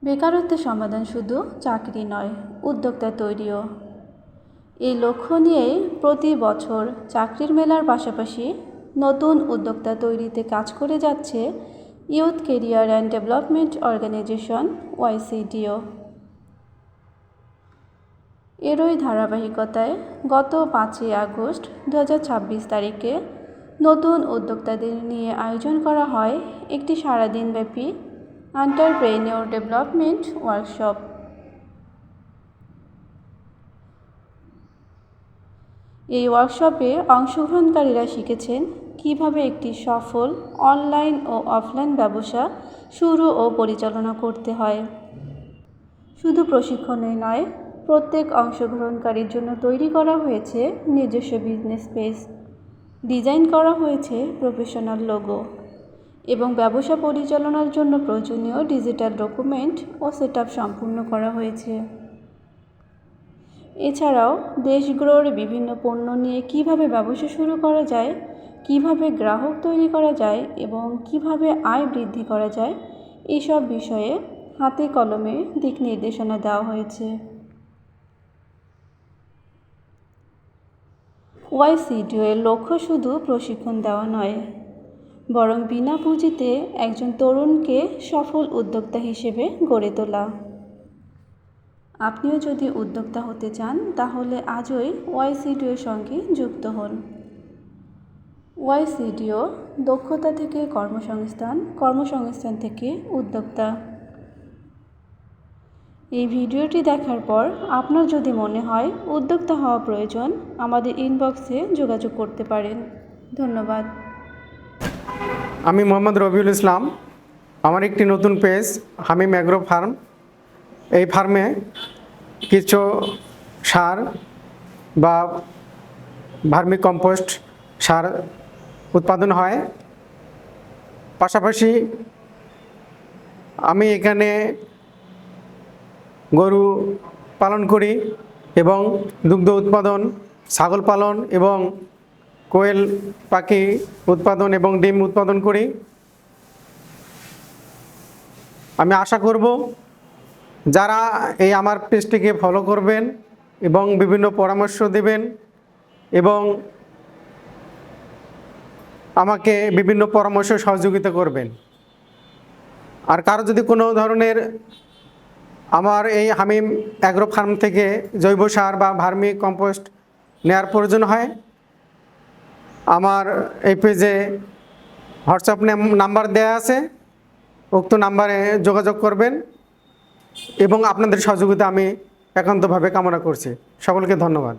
বেকারত্বের সমাধান শুধু চাকরি নয়, উদ্যোক্তা তৈরিও। এই লক্ষ্য নিয়েই প্রতি বছর চাকরির মেলার পাশাপাশি নতুন উদ্যোক্তা তৈরিতে কাজ করে যাচ্ছে youth career and development organisation YCDO। এরই ধারাবাহিকতায় গত 5ই আগস্ট 2026 তারিখে নতুন উদ্যোক্তাদের নিয়ে আয়োজন করা হয় একটি সারাদিনব্যাপী এন্টারপ্রেনিউর ডেভেলপমেন্ট ওয়ার্কশপ। এই ওয়ার্কশপে অংশগ্রহণকারীরা শিখেছেন কিভাবে একটি সফল অনলাইন ও অফলাইন ব্যবসা শুরু ও পরিচালনা করতে হয়। শুধু প্রশিক্ষণই নয়, প্রত্যেক অংশগ্রহণকারীর জন্য তৈরি করা হয়েছে নিজস্ব বিজনেস পেজ, ডিজাইন করা হয়েছে প্রফেশনাল লোগো এবং ব্যবসা পরিচালনার জন্য প্রয়োজনীয় ডিজিটাল ডকুমেন্ট ও সেটআপ সম্পূর্ণ করা হয়েছে। এছাড়াও দেশগুলোর বিভিন্ন পণ্য নিয়ে কিভাবে ব্যবসা শুরু করা যায়, কিভাবে গ্রাহক তৈরি করা যায় এবং কিভাবে আয় বৃদ্ধি করা যায়, এইসব বিষয়ে হাতে কলমে দিক নির্দেশনা দেওয়া হয়েছে। YCDO এর লক্ষ্য শুধু প্রশিক্ষণ দেওয়া নয়, বরং বিনা পুঁজিতে একজন তরুণকে সফল উদ্যোক্তা হিসেবে গড়ে তোলা। আপনিও যদি উদ্যোক্তা হতে চান তাহলে আজই YCDO এর সঙ্গে যুক্ত হন। YCDO, দক্ষতা থেকে কর্মসংস্থান, কর্মসংস্থান থেকে উদ্যোক্তা। এই ভিডিওটি দেখার পর আপনার যদি মনে হয় উদ্যোক্তা হওয়া প্রয়োজন, আমাদের ইনবক্সে যোগাযোগ করতে পারেন। ধন্যবাদ। আমি মোহাম্মদ রবিউল ইসলাম। আমার একটি নতুন পেজ হামিম অ্যাগ্রো ফার্ম। এই ফার্মে কিছু সার বা ভার্মি কম্পোস্ট সার উৎপাদন হয়। পাশাপাশি আমি এখানে গরু পালন করি এবং দুগ্ধ উৎপাদন, ছাগল পালন এবং কোয়েল পাখি উৎপাদন এবং ডিম উৎপাদন করি। আমি আশা করব যারা এই আমার পেজটিকে ফলো করবেন এবং বিভিন্ন পরামর্শ দেবেন এবং আমাকে বিভিন্ন পরামর্শ সহযোগিতা করবেন। আর কারো যদি কোনো ধরনের আমার এই হামিম অ্যাগ্রো ফার্ম থেকে জৈব সার বা ভার্মি কম্পোস্ট নেওয়ার প্রয়োজন হয়, আমার এই পেজে হোয়াটসঅ্যাপ নাম্বার দেওয়া আছে, উক্ত নাম্বারে যোগাযোগ করবেন এবং আপনাদের সহযোগিতা আমি একান্তভাবে কামনা করছি। সকলকে ধন্যবাদ।